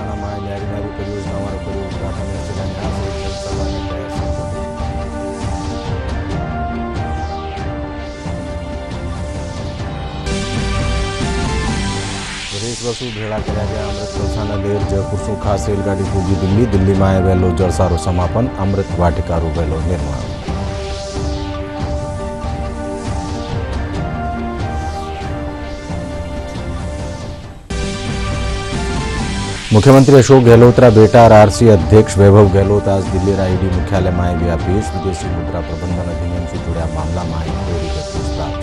મહેસાણામાં ન્યારી નારી પરિયોજનાઓનો કર્યો ઉદ્ઘાટન અને શિલાન્યાસ જનસભાને કર્યા સંબોધન. રેસ બસો ભેળા કર્યા ગયા. અમૃત કળસાના લેર જયપુર શું ખાસ રેલગાડી પૂજી દિલ્હી. દિલ્હીમાં વહેલો જળસારો સમાપન. અમૃત વાટિકારું વહેલો નિર્માણ. मुख्यमंत्री अशोक गहलोत बेटा आरआरसी अध्यक्ष वैभव गहलोत आज दिल्ली ईडी मुख्यालय में આવ્યા પેશ. विदेशी मुद्रा प्रबंधन अधिनियम से जुड़ा मामला में व्यक्तिगत पूछताछ.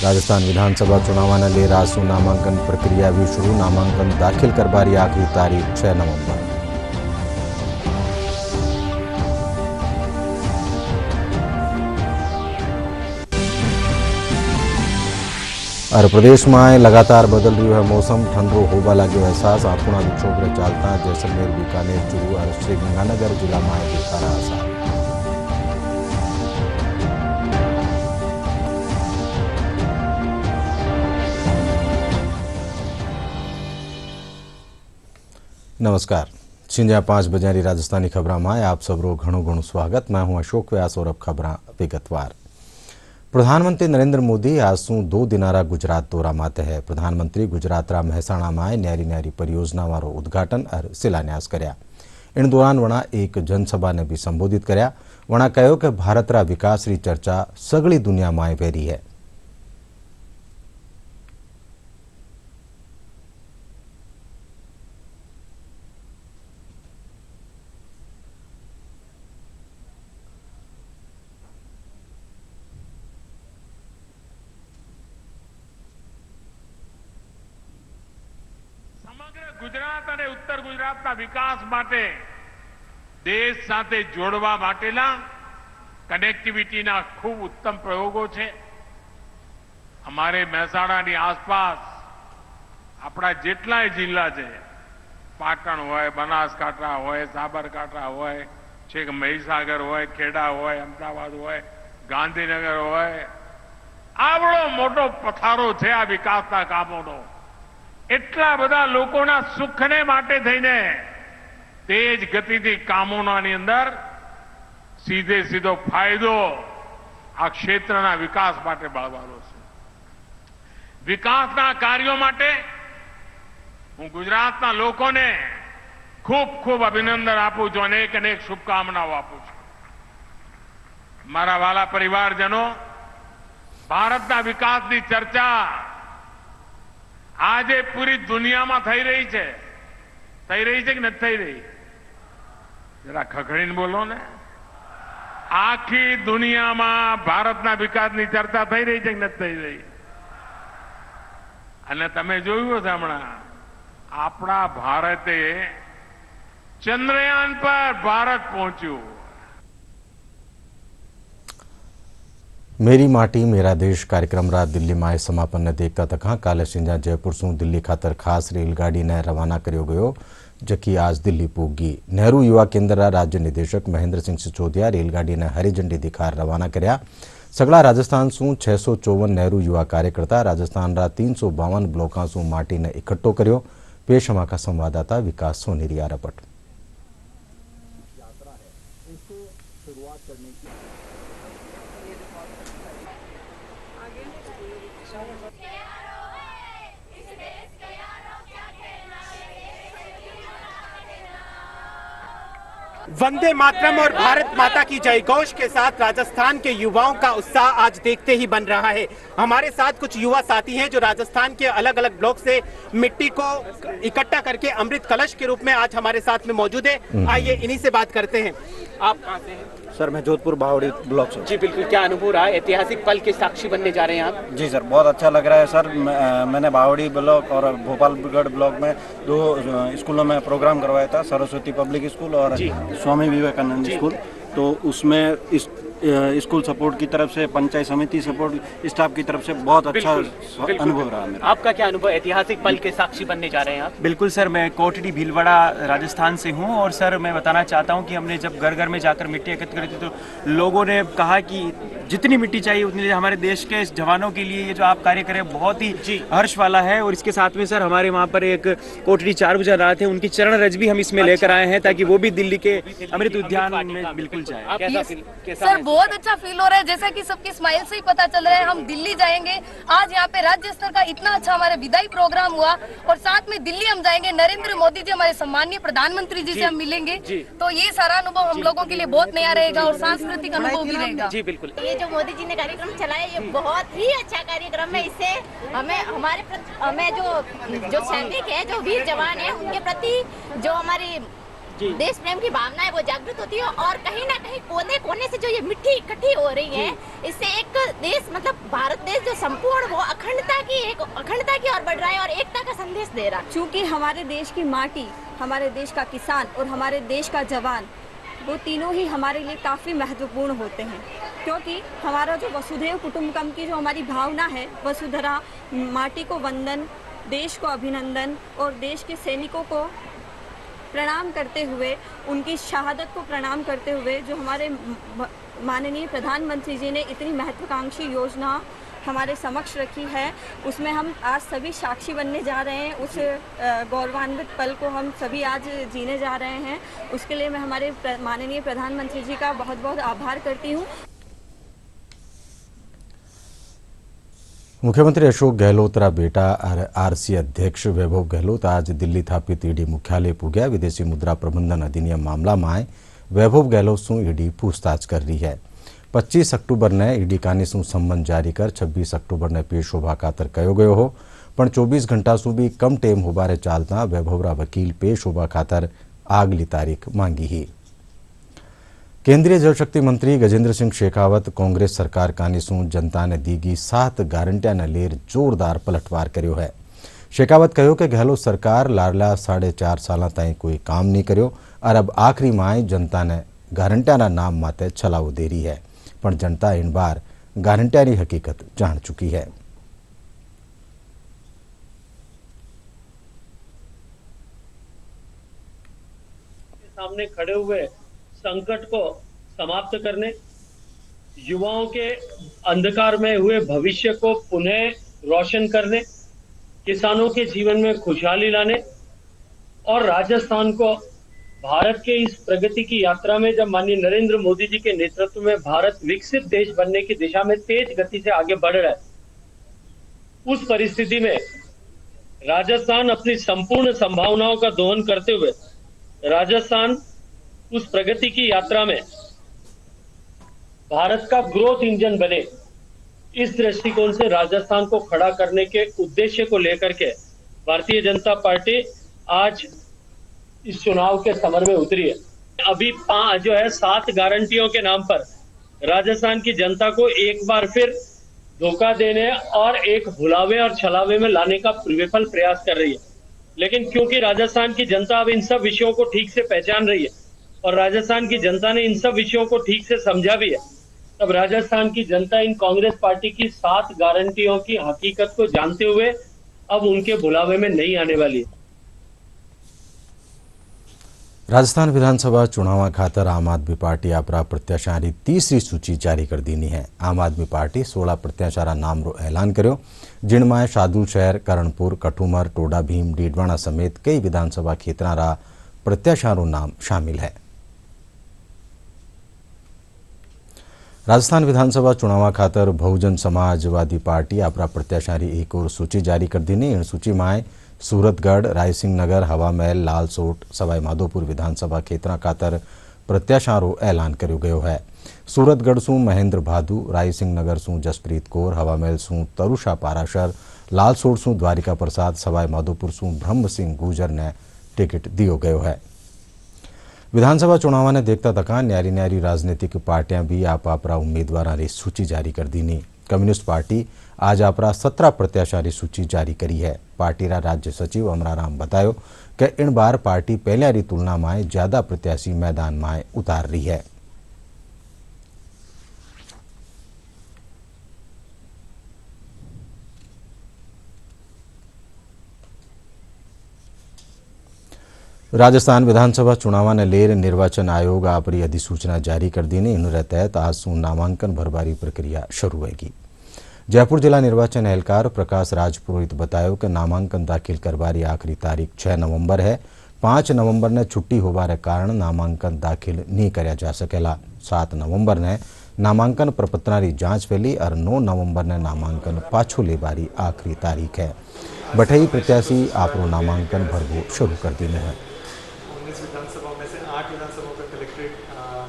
राजस्थान विधानसभा चुनाव ले रासु नामांकन प्रक्रिया भी शुरू. नामांकन दाखिल करवारी आखिरी तारीख 6 नवंबर. और प्रदेश में लगातार बदल रही है मौसम. ठंडो होबा लगे एहसास. आपूर्णा विक्षोभ चलता जैसलमेर बीकानेर चूरू और श्रीगंगानगर जिला में दिखा रहा आसार. नमस्कार. छिंजा 5 बजे राजस्थानी खबर में आप सबरो घणो स्वागत. मैं हूं अशोक व्यास और अब खबर विगतवार. प्रधानमंत्री नरेंद्र मोदी आज सू 2 दिनारा गुजरात दौरा माते है. प्रधानमंत्री गुजरात रा महेसाणा में न्यारी न्यारी परियोजना वारो उद्घाटन और शिलान्यास कर्या. इन दौरान वणा एक जनसभा ने भी संबोधित कर्या. वणा कहो कि भारत रा विकास री चर्चा सगली दुनिया में वेरी है. गुजरात और उत्तर गुजरात का विकास माटे देश साथे जोड़वा माटेना कनेक्टिविटीना खूब उत्तम प्रयोगों छे. हमारे મહેસાણાની आसपास अपना जेटलाय जिल्ला छे, पाटण होय, बनासकांठा होय, साबरकांठा होय, छेक મહીસાગર होय, खेड़ा होय, अमदावाद होय, गांधीनगर होय, आवड़ो मोटो पथारो छे आ विकासना कामोनो. એટલા બધા લોકોના સુખને માટે થઈને તેજ ગતિથી કામોની અંદર સીધો ફાયદો આ ક્ષેત્રના વિકાસ માટે મળવાનો છે. વિકાસના કાર્યો માટે હું ગુજરાતના લોકોને ખૂબ અભિનંદન આપું છું. અનેક શુભકામનાઓ આપું છું. મારા વાલા પરિવારજનો, ભારતના વિકાસની ચર્ચા आज पूरी दुनिया में थई रही है कि नहीं थई रही? जरा खखड़ी बोलो ने. आखी दुनिया में भारतना विकास की चर्चा थई रही है कि नहीं थई रही? अने तमे जोयुं छे हमणां आपणा भारते चंद्रयान पर भारत पहुंच्યું. मेरी माटी मेरा देश कार्यक्रम रात दिल्ली में समापन ने देखता तक काले शिंजा जयपुर सू दिल्ली खातर खास रेलगाड़ी ने रवाना करो गयो, जबकि आज दिल्ली पूगी. नेहरू युवा केन्द्र राज्य निदेशक महेंद्र सिंह सिसोदिया रेलगाड़ी ने हरी झंडी दिखा रवाना कर्या. सगला राजस्थान सू 654 नेहरू युवा कार्यकर्ता राजस्थान रा 352 ब्लॉका सू माटी ने इकट्ठो कर्यो. पेश हमा का संवाददाता विकास सोनेरिया रपट. वंदे मातरम और भारत माता की जय घोष के साथ राजस्थान के युवाओं का उत्साह आज देखते ही बन रहा है. हमारे साथ कुछ युवा साथी हैं जो राजस्थान के अलग अलग ब्लॉक से मिट्टी को इकट्ठा करके अमृत कलश के रूप में आज हमारे साथ में मौजूद है. आइए इन्हीं से बात करते हैं. आप कहां से हैं? सर मैं जोधपुर बावड़ी ब्लॉक से. जी बिल्कुल, क्या अनुभव रहा? ऐतिहासिक पल के साक्षी बनने जा रहे हैं आप. जी सर, बहुत अच्छा लग रहा है सर. मैंने बावड़ी ब्लॉक और भोपालगढ़ ब्लॉक में 2 स्कूलों में प्रोग्राम करवाया था, सरस्वती पब्लिक स्कूल और स्वामी विवेकानंद स्कूल. तो उसमें इस स्कूल सपोर्ट की तरफ से, पंचायत समिति सपोर्ट, स्टाफ की तरफ से बहुत अच्छा अनुभव रहा मेरा। आपका क्या अनुभव, ऐतिहासिक पल के साक्षी बनने जा रहे हैं आप? बिल्कुल सर, मैं कोटड़ी भीलवाड़ा राजस्थान से हूं और सर मैं बताना चाहता हूं कि हमने जब घर घर में जाकर मिट्टी एकत्र करी थी तो लोगों ने कहा कि जितनी मिट्टी चाहिए उतनी हमारे देश के जवानों के लिए ये जो आप कार्य करें बहुत ही हर्ष वाला है। और इसके साथ में सर हमारे वहाँ पर एक कोटड़ी 4 बजे रात है, उनकी चरण रज भी हम इसमें लेकर आए हैं ताकि वो भी दिल्ली के अमृत उद्यान में बिल्कुल जाए। सर बहुत अच्छा फील हो रहा है, जैसा कि सबकी स्माइल से ही पता चल रहा है हम दिल्ली जाएंगे। आज यहाँ पे राज्य स्तर का इतना अच्छा हमारे विदाई प्रोग्राम हुआ और साथ में दिल्ली हम जाएंगे, नरेंद्र मोदी जी हमारे सम्माननीय प्रधानमंत्री जी से हम मिलेंगे, तो ये सारा अनुभव हम लोगों के लिए बहुत नया रहेगा और सांस्कृतिक अनुभव भी रहेगा। जी बिल्कुल, ये जो मोदी जी ने कार्यक्रम चलाया ये बहुत ही अच्छा कार्यक्रम है। इससे हमें जो सैनिक है, जो वीर जवान है, उनके प्रति जो हमारी देश प्रेम की भावना है वो जागृत होती है और कहीं ना कहीं कोने कोने से जो ये मिट्टी इकट्ठी हो रही है, इससे एक देश मतलब भारत देश जो संपूर्ण वो अखंडता की ओर बढ़ रहा है और एकता का संदेश दे रहा है। क्योंकि हमारे देश की माटी, हमारे देश का किसान और हमारे देश का जवान, वो तीनों ही हमारे लिए काफ़ी महत्वपूर्ण होते हैं। क्योंकि हमारा जो वसुधैव कुटुंबकम की जो हमारी भावना है, वसुधरा, माटी को वंदन, देश को अभिनंदन और देश के सैनिकों को प्रणाम करते हुए, उनकी शहादत को प्रणाम करते हुए जो हमारे माननीय प्रधानमंत्री जी ने इतनी महत्वाकांक्षी योजना हमारे समक्ष रखी है, उसमें हम आज सभी साक्षी बनने जा रहे हैं। उस गौरवान्वित पल को हम सभी आज जीने जा रहे हैं। उसके लिए मैं हमारे माननीय प्रधानमंत्री जी का बहुत बहुत आभार करती हूँ। मुख्यमंत्री अशोक गहलोतरा बेटा आरसी अध्यक्ष वैभव गहलोत आज दिल्ली स्थापित ईडी मुख्यालय पूग्या। विदेशी मुद्रा प्रबंधन अधिनियम मामला में वैभव गहलोत शू ईडी पूछताछ कर रही है। 25 अक्टूबर ने ईडी कानी शू सम्मन जारी कर 26 अक्टूबर ने पेश होवा खातर कहो गयो हो, पण 24 घंटा शू भी कम टेम होबारे चालता वैभवरा वकील पेश होवा खातर आगली तारीख मांगी ही। केंद्रीय जलशक्ति मंत्री गजेंद्र सिंह शेखावत कांग्रेस सरकार कानी शू जनता ने दीगी 7 गारंटिया ने लेर जोरदार पलटवार कर्यो है। शेखावत कहो कि गहलोत सरकार लाडला 4.5 साल ताई कोई काम नहीं कर्यो और अब आखिरी में जनता ने गारंटिया नाम माते छलावो दे रही है, पण जनता इन बार गारंटिया की हकीकत जान चुकी है। सामने खड़े हुए संकट को समाप्त करने, युवाओं के अंधकार में हुए भविष्य को पुनः रोशन करने, किसानों के जीवन में खुशहाली लाने और राजस्थान को भारत के इस प्रगति की यात्रा में जब माननीय नरेंद्र मोदी जी के नेतृत्व में भारत विकसित देश बनने की दिशा में तेज गति से आगे बढ़ रहा है, उस परिस्थिति में राजस्थान अपनी संपूर्ण संभावनाओं का दोहन करते हुए राजस्थान उस प्रगति की यात्रा में भारत का ग्रोथ इंजन बने, इस दृष्टिकोण से राजस्थान को खड़ा करने के उद्देश्य को लेकर के भारतीय जनता पार्टी आज इस चुनाव के समर में उतरी है। अभी 7 गारंटियों के नाम पर राजस्थान की जनता को एक बार फिर धोखा देने और एक भुलावे और छलावे में लाने का विफल प्रयास कर रही है। लेकिन क्योंकि राजस्थान की जनता अब इन सब विषयों को ठीक से पहचान रही है और राजस्थान की जनता ने इन सब विषयों को ठीक से समझा भी है, तब राजस्थान की जनता इन कांग्रेस पार्टी की 7 गारंटियों की हकीकत को जानते हुए अब उनके भुलावे में नहीं आने वाली है। राजस्थान विधानसभा चुनाव खातर आम आदमी पार्टी आपरा प्रत्याशारी तीसरी सूची जारी कर दी है। आम आदमी पार्टी 16 प्रत्याशारा नाम रो ऐलान कर्यो, जिनमें शादुल शहर, करणपुर, कठुमर, टोडा भीम, डीडवाणा समेत कई विधानसभा क्षेत्रा प्रत्याशारों नाम शामिल है। राजस्थान विधानसभा चुनाव खातर बहुजन समाजवादी पार्टी आपरा प्रत्याशारी एक और सूची जारी कर दी। इन सूची में सूरतगढ़, रायसिंह नगर, हवामहल, लालसोट, सवाई माधोपुर विधानसभा क्षेत्र खातर प्रत्याशारों ऐलान कर्यो गयो है। सूरतगढ़ शू महेंद्र भादु, रायसिंह नगर शू जसप्रीत कौर, हवामहल शू तरुषा पाराशर, लालसोट शू द्वारिका प्रसाद, सवाई माधोपुर शू ब्रह्म सिंह गुर्जर ने टिकट दियो गयो है। विधानसभा चुनाव ने देखता तका न्यारी न्यारी राजनीतिक पार्टियां भी आपरा उम्मीदवार री सूची जारी कर दी। कम्युनिस्ट पार्टी आज आपरा 17 प्रत्याशारी सूची जारी करी है। पार्टी रा राज्य सचिव अमराराम बतायो कि इन बार पार्टी पहले री तुलना में ज्यादा प्रत्याशी मैदान में उतार रही है। राजस्थान विधानसभा चुनाव ने लेर निर्वाचन आयोग आपरी अधिसूचना जारी कर दी ने इन तहत आज सू नामांकन भरवारी प्रक्रिया शुरू होगी। जयपुर जिला निर्वाचन एहलकार प्रकाश राजपुरोहित बतायो कि नामांकन दाखिल करवारी आखिरी तारीख 6 नवंबर है। 5 नवंबर ने छुट्टी होवारे कारण नामांकन दाखिल नहीं करया जा सकेला। 7 नवंबर ने नामांकन प्रपत्रारी जांच वेली और 9 नवंबर ने नामांकन पाछो लेवारी आखिरी तारीख है। बठई प्रत्याशी आपरो नामांकन भरवो शुरू कर दी है। 19 विधानसभाओं में से 8 विधानसभाओं का कलेक्ट्रेट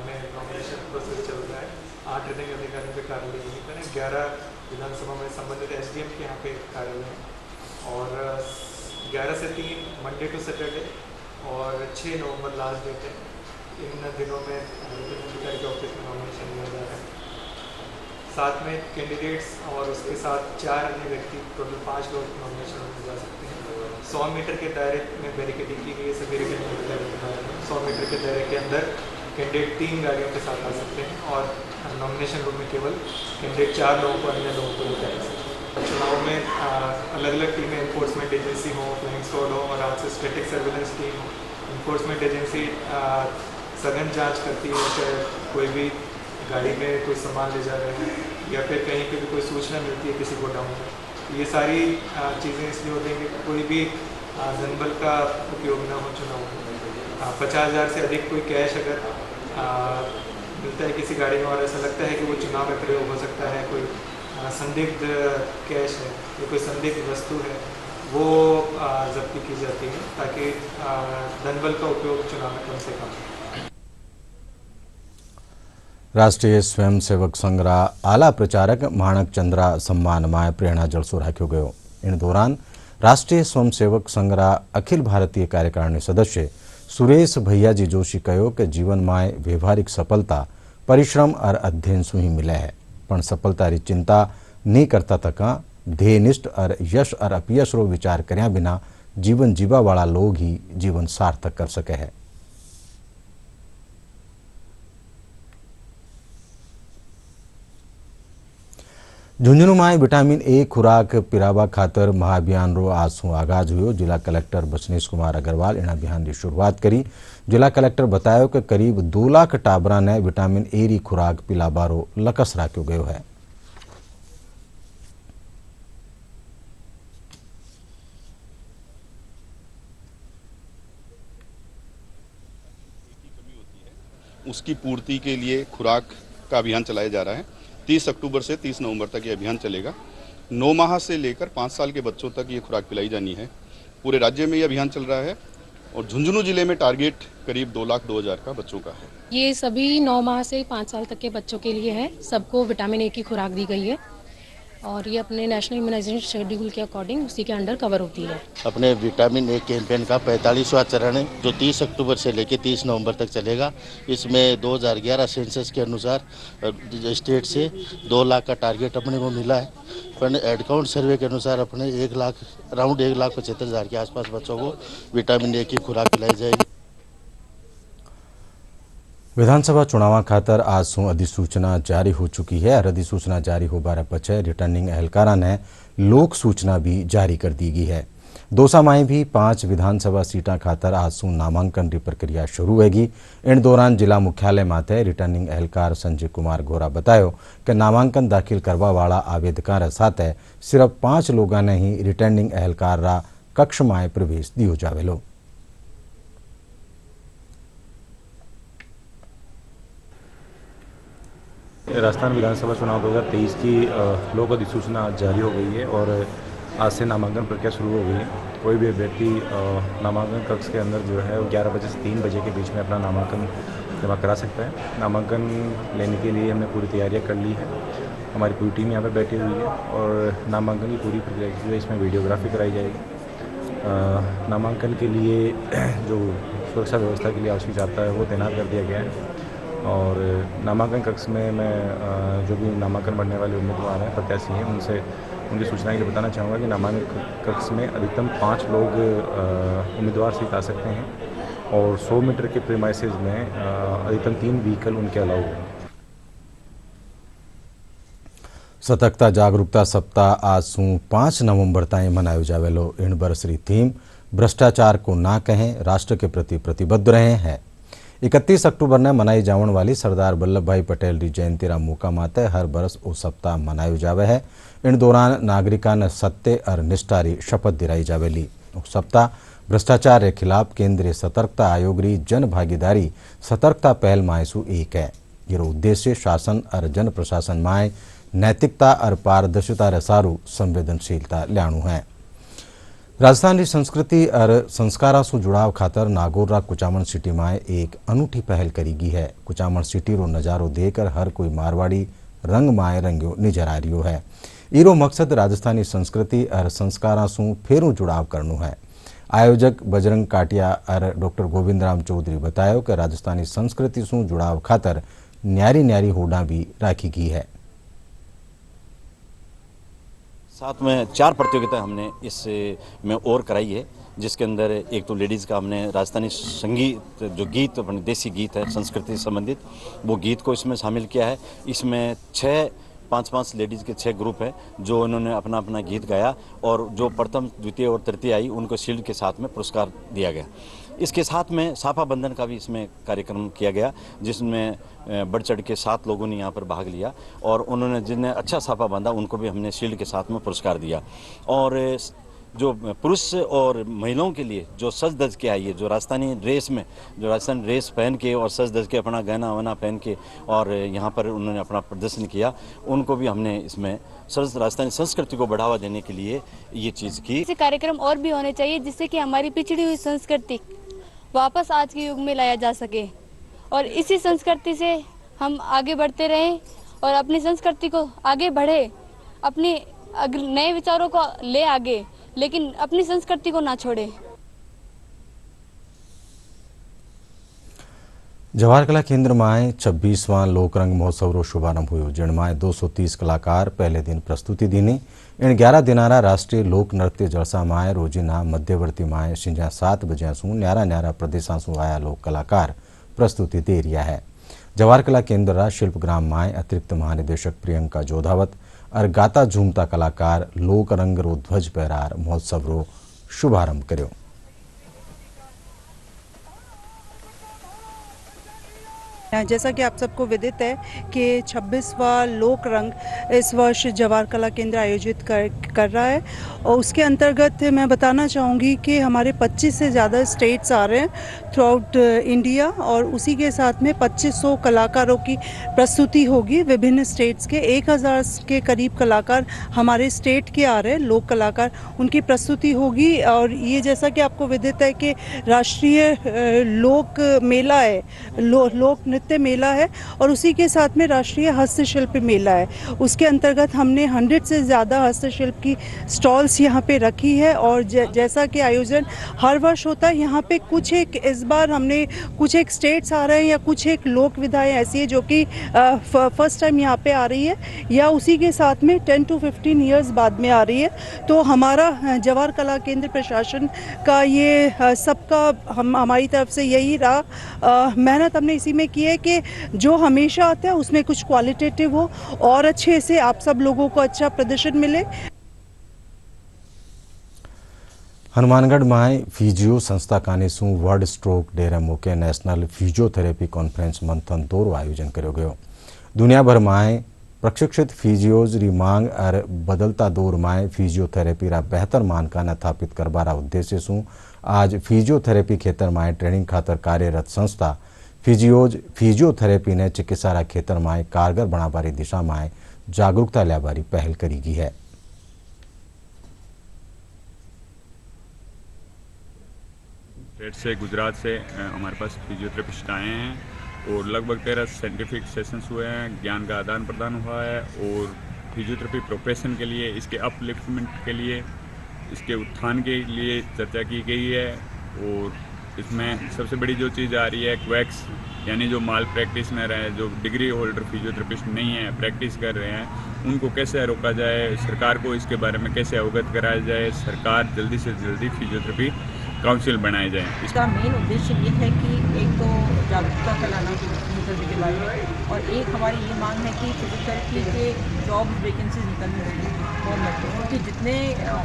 में नॉमिनेशन प्रोसेस चल रहा है। 8 रिटर्निंग अधिकारियों के कार्यालय यहीं पर है। 11 विधानसभा में संबंधित एसडीएम के यहाँ पे कार्यालय है और 11 से 3 मंडे टू सैटरडे और 6 नवंबर लास्ट डेट है। इन दिनों में रिटर्निंग अधिकारी के ऑफिस में नॉमिनेशन लिया जा रहा है। साथ में कैंडिडेट्स और उसके साथ 4 अन्य व्यक्ति, टोटल 5 लोग नॉमिनेशन में जा सकते हैं। 100 मीटर के दायरे में बैरिकेडिंग की गई है। सभी रिटर्निंग अधिकारी के दायरे में 100 मीटर के दायरे के अंदर कैंडिडेट 3 गाड़ियों के साथ आ सकते हैं और नॉमिनेशन रूम में केवल कैंडिडेट 4 लोगों को, अन्य लोगों को लेकर आ सकते हैं। चुनाव में अलग अलग टीमें, इन्फोर्समेंट एजेंसी हो, फ्लाइंग स्क्वाड हो और आज से स्टैटिक सर्विलेंस टीम हो। इन्फोर्समेंट एजेंसी सघन जांच करती है, चाहे कोई भी गाड़ी में कोई सामान ले जा रहे हैं या फिर कहीं पे भी कोई सूचना मिलती है किसी गोडाउन में। ये सारी चीज़ें इसलिए होती हैं कि कोई भी जनबल का उपयोग न हो चुनाव में। 50,000 से अधिक कोई कैश अगर मिलता है किसी गाड़ी में और ऐसा लगता है कि वो चुनाव में प्रयोग हो सकता है, कोई संदिग्ध कैश है या कोई संदिग्ध वस्तु है, वो जब्ती की जाती है ताकि जनबल का उपयोग चुनाव में कम से कम। राष्ट्रीय स्वयंसेवक संघ रा आला प्रचारक माणक चंद्रा सम्मान में प्रेरणा जलसो राख्यो गयो। इन दौरान राष्ट्रीय स्वयंसेवक संघ रा अखिल भारतीय कार्यकारिणी सदस्य सुरेश भैयाजी जोशी कहो कि जीवन में व्यवहारिक सफलता परिश्रम और अध्ययन सु ही मिले है, पण सफलता री चिंता नहीं करता तका ध्येयनिष्ठ और यश और अपयश रो विचार कर्या बिना जीवन जीवा वाला लोग ही जीवन सार्थक कर सके है। झुंझुनू में विटामिन ए खुराक पिरावा खातर महाअभियान रो आज सु आगाज हुयो। जिला कलेक्टर बसनेश कुमार अग्रवाल इन अभियान की शुरुआत करी। जिला कलेक्टर बतायो कि करीब 2 लाख टाबरा ने विटामिन ए री खुराक पिलावा रो लक्ष्य राख्यो गयो है। उसकी पूर्ति के लिए खुराक का अभियान चलाया जा रहा है। 30 अक्टूबर से 30 नवंबर तक ये अभियान चलेगा। 9 माह से लेकर 5 साल के बच्चों तक ये खुराक पिलाई जानी है। पूरे राज्य में ये अभियान चल रहा है और झुंझुनू जिले में टारगेट करीब 2,02,000 का बच्चों का है। ये सभी 9 माह से 5 साल तक के बच्चों के लिए है। सबको विटामिन ए की खुराक दी गई है और ये अपने नेशनल इम्यूनाइजेशन शेड्यूल के अकॉर्डिंग उसी के अंडर कवर होती है। अपने विटामिन ए कैंपेन का 45वां चरण है जो 30 अक्टूबर से लेकर 30 नवंबर तक चलेगा। इसमें 2011 सेंसस के अनुसार स्टेट से 2 लाख का टारगेट अपने को मिला है, पर एडकाउंट सर्वे के अनुसार अपने 1,75,000 के आसपास बच्चों को विटामिन ए की खुराक पिलाई जाएगी। विधानसभा चुनाव खातर आज सु अधिसूचना जारी हो चुकी है और अधिसूचना जारी होने पछे रिटर्निंग एहलकारा ने लोक सूचना भी जारी कर दी गई है। दौसा में भी 5 विधानसभा सीटा खातर आज सु नामांकन की प्रक्रिया शुरू होगी। इन दौरान जिला मुख्यालय माते रिटर्निंग एहलकार संजय कुमार गोरा बतायो कि नामांकन दाखिल करवा वाला आवेदकार साथ सिर्फ 5 लोगों ने ही रिटर्निंग एहलकार रा कक्ष में प्रवेश दियो जावेलो। राजस्थान विधानसभा चुनाव 2023 की लोक अधिसूचना जारी हो गई है और आज से नामांकन प्रक्रिया शुरू हो गई है। कोई भी व्यक्ति नामांकन कक्ष के अंदर जो है 11 बजे से 3 बजे के बीच में अपना नामांकन जमा करा सकता है। नामांकन लेने के लिए हमने पूरी तैयारियां कर ली है। हमारी पूरी टीम यहाँ पर बैठी हुई है और नामांकन की पूरी प्रक्रिया जो है इसमें वीडियोग्राफी कराई जाएगी। नामांकन के लिए जो सुरक्षा व्यवस्था के लिए आवश्यक जाता है वो तैनात कर दिया गया है और नामांकन कक्ष में मैं जो भी नामांकन भरने वाले उम्मीदवार हैं, प्रत्याशी हैं, उनसे उनकी सूचना के लिए बताना चाहूँगा कि नामांकन कक्ष में अधिकतम 5 लोग उम्मीदवार सीट आ सकते हैं और 100 मीटर के प्रीमाइसेस में अधिकतम 3 व्हीकल उनके अलाउ हैं। सतर्कता जागरूकता सप्ताह आज सु 5 नवंबर ताईं मनायो जावेलो। इन बरसरी थीम भ्रष्टाचार को ना कहें, राष्ट्र के प्रति प्रतिबद्ध रहे हैं। 31 अक्टूबर ने मनाई जावण वाली सरदार वल्लभभाई पटेल की जयंती रा मौका माते हर बरस वो सप्ताह मनायो जावे है। इन दौरान नागरिकां ने सत्य और निष्ठा री शपथ दिलाई जावेली। सप्ताह भ्रष्टाचार के खिलाफ केंद्रीय सतर्कता आयोग री जन भागीदारी सतर्कता पहल मायसू एक है। ये उद्देश्य शासन और जन प्रशासन माय नैतिकता और पारदर्शिता रे सारू संवेदनशीलता ल्याणु है। राजस्थान की संस्कृति और संस्कारा से जुड़ाव खातर नागौर कुचामन सिटी में एक अनूठी पहल करी गई है। कुचामन सिटी रो नजारो देखकर हर कोई मारवाड़ी रंग माए रंग्यो नजर आ रियो है। इरो मकसद राजस्थानी संस्कृति और संस्कारा से फेरू जुड़ाव करनु है। आयोजक बजरंग काटिया और डॉक्टर गोविंद राम चौधरी बताया कि राजस्थानी संस्कृति से जुड़ाव खातर न्यारी न्यारी होड़ा भी राखी गई है। साथ में 4 प्रतियोगिता हमने इस में और कराई है, जिसके अंदर एक तो लेडीज़ का हमने राजस्थानी संगीत जो गीत अपने देसी गीत है संस्कृति से संबंधित वो गीत को इसमें शामिल किया है। इसमें 5 लेडीज़ के 6 ग्रुप हैं जो उन्होंने अपना अपना गीत गाया और जो प्रथम द्वितीय और तृतीय आई उनको शील्ड के साथ में पुरस्कार दिया गया। इसके साथ में साफा बंधन का भी इसमें कार्यक्रम किया गया, जिसमें बढ़ चढ़ के 7 लोगों ने यहाँ पर भाग लिया और उन्होंने जिन्हें अच्छा साफा बांधा उनको भी हमने शील्ड के साथ में पुरस्कार दिया। और जो पुरुष और महिलाओं के लिए जो सज धज के आई है, जो राजस्थानी ड्रेस पहन के और सज धज के अपना गहना वहना पहन के और यहाँ पर उन्होंने अपना प्रदर्शन किया, उनको भी हमने इसमें राजस्थानी संस्कृति को बढ़ावा देने के लिए ये चीज़ की। ऐसे कार्यक्रम और भी होने चाहिए जिससे कि हमारी पिछड़ी हुई संस्कृति वापस आज के युग में लाया जा सके और इसी संस्कृति से हम आगे बढ़ते रहें और अपनी संस्कृति को आगे बढ़े, अपने नए विचारों को ले आगे, लेकिन अपनी संस्कृति को ना छोड़े। जवाहर कला केंद्र में 26वां लोकरंग महोत्सव रो शुभारंभ हुयो, जिनमें 230 कलाकार पहले दिन प्रस्तुति दीनी। इन 11 दिनारा राष्ट्रीय लोक नृत्य जलसा में रोजीना मध्यवर्ती में संजा 7 बजे सु न्यारा न्यारा प्रदेशा सु आया लोक कलाकार प्रस्तुति दे रिया है। जवाहर कला केंद्र शिल्पग्राम में अतिरिक्त महानिदेशक प्रियंका जोधावत और गाता झूमता कलाकार लोकरंग रो ध्वज पहरार महोत्सव रो शुभारंभ कर्यो। जैसा कि आप सबको विदित है कि 26वां लोक रंग इस वर्ष जवाहर कला केंद्र आयोजित कर रहा है और उसके अंतर्गत मैं बताना चाहूँगी कि हमारे 25 से ज़्यादा स्टेट्स आ रहे हैं थ्रू आउट इंडिया और उसी के साथ में 2500 कलाकारों की प्रस्तुति होगी। विभिन्न स्टेट्स के 1000 के करीब कलाकार हमारे स्टेट के आ रहे हैं, लोक कलाकार, उनकी प्रस्तुति होगी। और ये जैसा कि आपको विदित है कि राष्ट्रीय लोक मेला है, लोक नृत्य मेला है और उसी के साथ में राष्ट्रीय हस्तशिल्प मेला है। उसके अंतर्गत हमने 100 से ज़्यादा हस्तशिल्प की स्टॉल्स यहाँ पे रखी है और जैसा कि आयोजन हर वर्ष होता है, यहाँ पे कुछ एक इस बार हमने कुछ एक स्टेट्स आ रहे हैं या कुछ एक लोक विधाएं ऐसी है जो कि फर्स्ट टाइम यहाँ पे आ रही है या उसी के साथ में 10 to 15 ईयर्स बाद में आ रही है। तो हमारा जवाहर कला केंद्र प्रशासन का ये सबका हमारी तरफ से यही रहा, मेहनत हमने इसी में की है कि जो हमेशा आता है उसमें कुछ क्वालिटेटिव हो और अच्छे से आप सब लोगों को अच्छा प्रदर्शन मिले। हनुमानगढ़ में फिजियो संस्था कानेसु वर्ल्ड स्ट्रोक डे रे मौके नेशनल फिजियोथेरेपी कॉन्फ्रेंस मंथन 2 आयोजन करो गयो। दुनिया भर में प्रशिक्षित फिजियोज री मांग और बदलता दौर में फिजियोथेरेपी रा बेहतर मानकान स्थापित करबारा उद्देश्य सु आज फिजियोथेरेपी क्षेत्र में ट्रेनिंग खातर कार्यरत संस्था फिजियोथेरेपी ने चिकित्सा रा क्षेत्र में कारगर बनाबारी दिशा में जागरूकता ल्याबारी पहल करी गई है। स्टेट से गुजरात से हमारे पास फिजियोथेरेपिस्ट आए हैं और लगभग 13 साइंटिफिक सेशंस हुए हैं, ज्ञान का आदान प्रदान हुआ है और फिजियोथेरेपी प्रोफेशन के लिए, इसके अपलिफ्टमेंट के लिए, इसके उत्थान के लिए चर्चा की गई है। और इसमें सबसे बड़ी जो चीज़ आ रही है क्वैक्स, यानी जो माल प्रैक्टिशनर है, जो डिग्री होल्डर फिजियोथेरेपिस्ट नहीं है, प्रैक्टिस कर रहे हैं, उनको कैसे रोका जाए, सरकार को इसके बारे में कैसे अवगत कराया जाए, सरकार जल्दी से जल्दी फिजियोथेरेपी काउंसिल बनाए जाए। इसका मेन उद्देश्य ये है कि एक तो जागरूकता फैलाना फिजियोथेरेपी के बारे में। और एक हमारी ये मांग है कि फिजियोथेरेपी के जॉब वैकेंसीज निकलनी चाहिए गवर्नमेंट को, क्योंकि जितने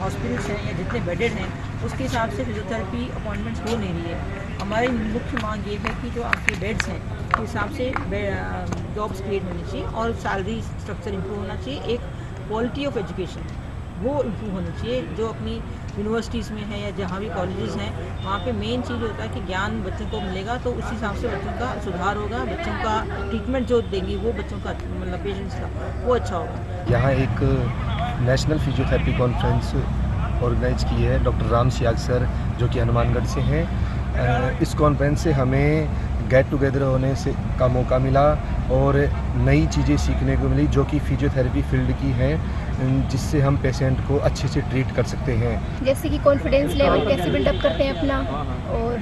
हॉस्पिटल्स हैं या जितने बेडेड हैं उसके हिसाब से फिजियोथेरेपी अपॉइंटमेंट्स हो नहीं रही है। हमारी मुख्य मांग ये है कि जो आपके बेड्स हैं उस हिसाब से जॉब्स क्रिएट होनी चाहिए और सैलरी स्ट्रक्चर इम्प्रूव होना चाहिए। एक क्वालिटी ऑफ एजुकेशन वो इम्प्रूव होनी चाहिए जो अपनी यूनिवर्सिटीज़ में है या जहाँ भी कॉलेजेस हैं वहाँ पे मेन चीज़ होता है कि ज्ञान बच्चों को मिलेगा तो उस हिसाब से बच्चों का सुधार होगा, बच्चों का ट्रीटमेंट जो देंगी वो बच्चों का मतलब पेशेंट्स का वो अच्छा होगा। यहाँ एक नेशनल फिजियोथेरेपी कॉन्फ्रेंस ऑर्गेनाइज की है डॉक्टर राम सियाग सर जो कि हनुमानगढ़ से हैं। इस कॉन्फ्रेंस से हमें गेट टुगेदर होने से का मौका मिला और नई चीज़ें सीखने को मिली जो कि फिजियोथेरेपी फील्ड की हैं, जिससे हम पेशेंट को अच्छे से ट्रीट कर सकते हैं। जैसे कि कॉन्फिडेंस लेवल कैसे बिल्डअप करते हैं अपना, और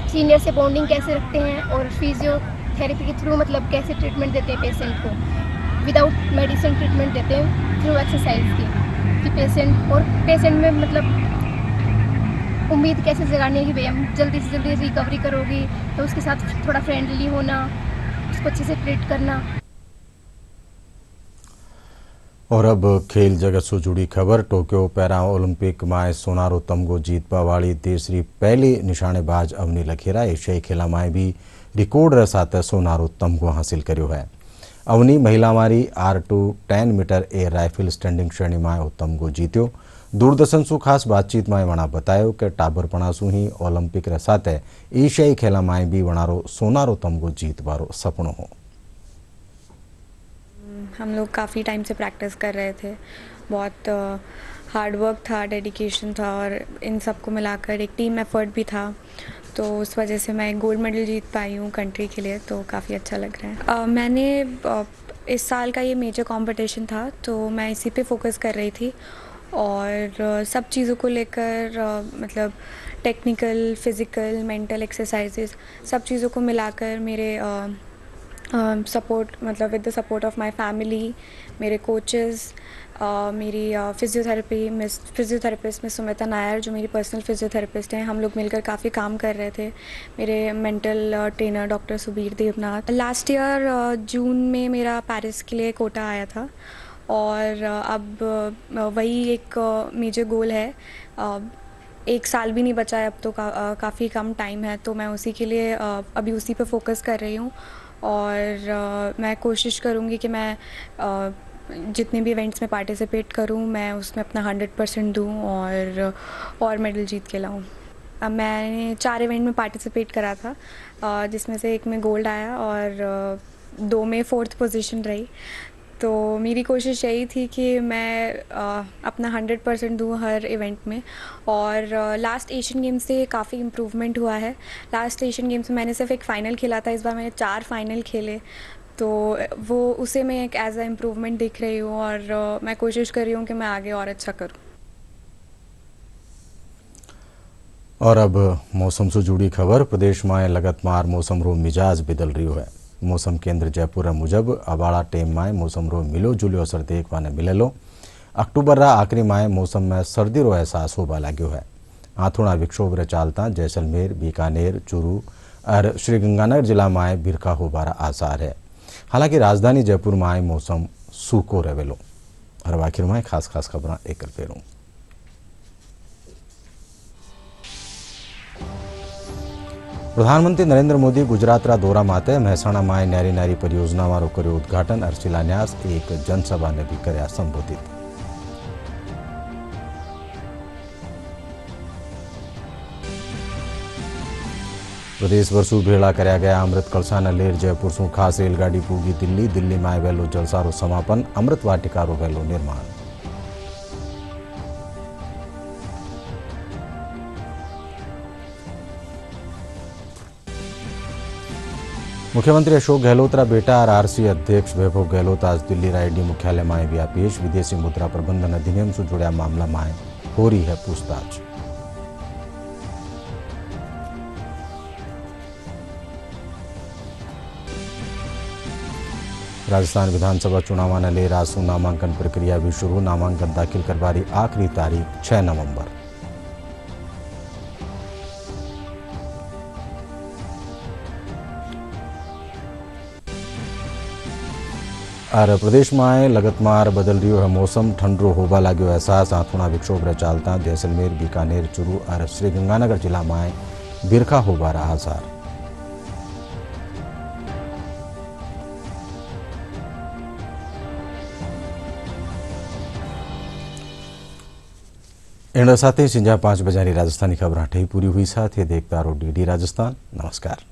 सीनियर से बॉन्डिंग कैसे रखते हैं, और फिजियोथेरेपी के थ्रू मतलब कैसे ट्रीटमेंट देते हैं पेशेंट को, विदाउट मेडिसिन ट्रीटमेंट देते हैं थ्रू एक्सरसाइज की, कि पेशेंट में मतलब उम्मीद कैसे जगानी है कि भाई हम जल्दी से जल्दी रिकवरी करोगी, तो उसके साथ थोड़ा फ्रेंडली होना, उसको अच्छे से ट्रीट करना। और अब खेल जगत से जुड़ी खबर। टोक्यो पैरा ओलंपिक में सोनारो तमगो जीतवा वाली देश री पहली निशानेबाज अवनी लखेरा एशियाई खेला में भी रिकॉर्ड साथ सोनारो तमगो हासिल कर्यो है। अवनी महिला मारी R2 10 metre air rifle standing श्रेणी में तमगो जीत्यो। दूरदर्शन सु खास बातचीत में वणा बतायो कि टाबरपणा सु ही ओलंपिक रे साथ एशियाई खेला में भी वणारो सोनारो तमगो जीतवारो सपनो हो। हम लोग काफ़ी टाइम से प्रैक्टिस कर रहे थे, बहुत हार्ड वर्क था, डेडिकेशन था और इन सब को मिलाकर एक टीम एफर्ट भी था, तो उस वजह से मैं गोल्ड मेडल जीत पाई हूँ कंट्री के लिए, तो काफ़ी अच्छा लग रहा है। मैंने इस साल का ये मेजर कंपटीशन था तो मैं इसी पे फोकस कर रही थी और सब चीज़ों को लेकर मतलब टेक्निकल, फिज़िकल, मेंटल एक्सरसाइजेस सब चीज़ों को मिलाकर मेरे सपोर्ट मतलब with the support of my family, मेरे कोचेस, मेरी फिजियोथेरेपिस्ट मिस सुमिता नायर जो मेरी पर्सनल फिजियोथेरेपिस्ट हैं, हम लोग मिलकर काफ़ी काम कर रहे थे। मेरे mental trainer doctor Subir Devnath. Last year June में मेरा पेरिस के लिए कोटा आया था और अब वही एक मेजर गोल है। एक साल भी नहीं बचा है अब तो, काफ़ी कम टाइम है, तो मैं उसी के लिए अभी उसी पे फोकस कर रही हूँ और मैं कोशिश करूँगी कि मैं जितने भी इवेंट्स में पार्टिसिपेट करूँ मैं उसमें अपना 100% दूँ और मेडल जीत के लाऊँ। मैंने 4 इवेंट में पार्टिसिपेट करा था जिसमें से एक में गोल्ड आया और 2 में 4th पोजीशन रही, तो मेरी कोशिश यही थी कि मैं अपना 100% दूँ हर इवेंट में। और लास्ट एशियन गेम्स से काफ़ी इम्प्रूवमेंट हुआ है। लास्ट एशियन गेम्स में मैंने सिर्फ एक फ़ाइनल खेला था, इस बार मैंने 4 फाइनल खेले, तो वो उसे मैं एक एज अ इम्प्रूवमेंट दिख रही हूँ और मैं कोशिश कर रही हूँ कि मैं आगे और अच्छा करूँ। और अब मौसम से जुड़ी खबर। प्रदेश में लगातार मौसम रो मिजाज बदल रही है। मौसम केंद्र जयपुर मुजब अबाड़ा टेम में मौसम रो मिलो जुलियो असर देखने मिलेलो। अक्टूबर रा आखिरी में मौसम में सर्दी रो एहसास होबा लाग्यो है। आथुणा विक्षोभ रे चालता जैसलमेर, बीकानेर, चूरू और श्रीगंगानगर जिला में बिरखा होबारा आसार है। हालांकि राजधानी जयपुर में मौसम सूखो रहेलो। और आखिर में खास खास खबर एक कर पेरूं। प्रधानमंत्री नरेंद्र मोदी गुजरात रा दौरा माते महसाणा में न्यारी नारी परियोजना वारो कर्यो उद्घाटन और शिलान्यास। एक जनसभा ने भी कर्या संबोधित। प्रदेश भर भेड़ा कर्या गया अमृत कलसा न लेर। जयपुर सु खास रेलगाड़ी पूगी दिल्ली। दिल्ली में वेलो जलसारो समापन। अमृत वाटिका रो वेलो निर्माण। मुख्यमंत्री अशोक गहलोत रा बेटा और आरसी अध्यक्ष वैभव गहलोत आज दिल्ली रायडी मुख्यालय में भी पेश। विदेशी मुद्रा प्रबंधन अधिनियम से जुड़ा मामला में हो रही है पूछताछ। राजस्थान विधानसभा चुनाव ने ले रासु नामांकन प्रक्रिया भी शुरू। नामांकन दाखिल करवारी आखिरी तारीख 6 नवंबर। और प्रदेश में लगातार बदल रही है मौसम, ठंडो होबा लाग्यो एहसास। आथुणा विक्षोभ रे चालता जैसलमेर, बीकानेर, चूरू और श्रीगंगानगर जिला में बिरखा होबा रहा आसार। एना साथ ही 5 बजे राजस्थानी खबर ठही पूरी हुई। साथ ही देखता रहो DD राजस्थान। नमस्कार।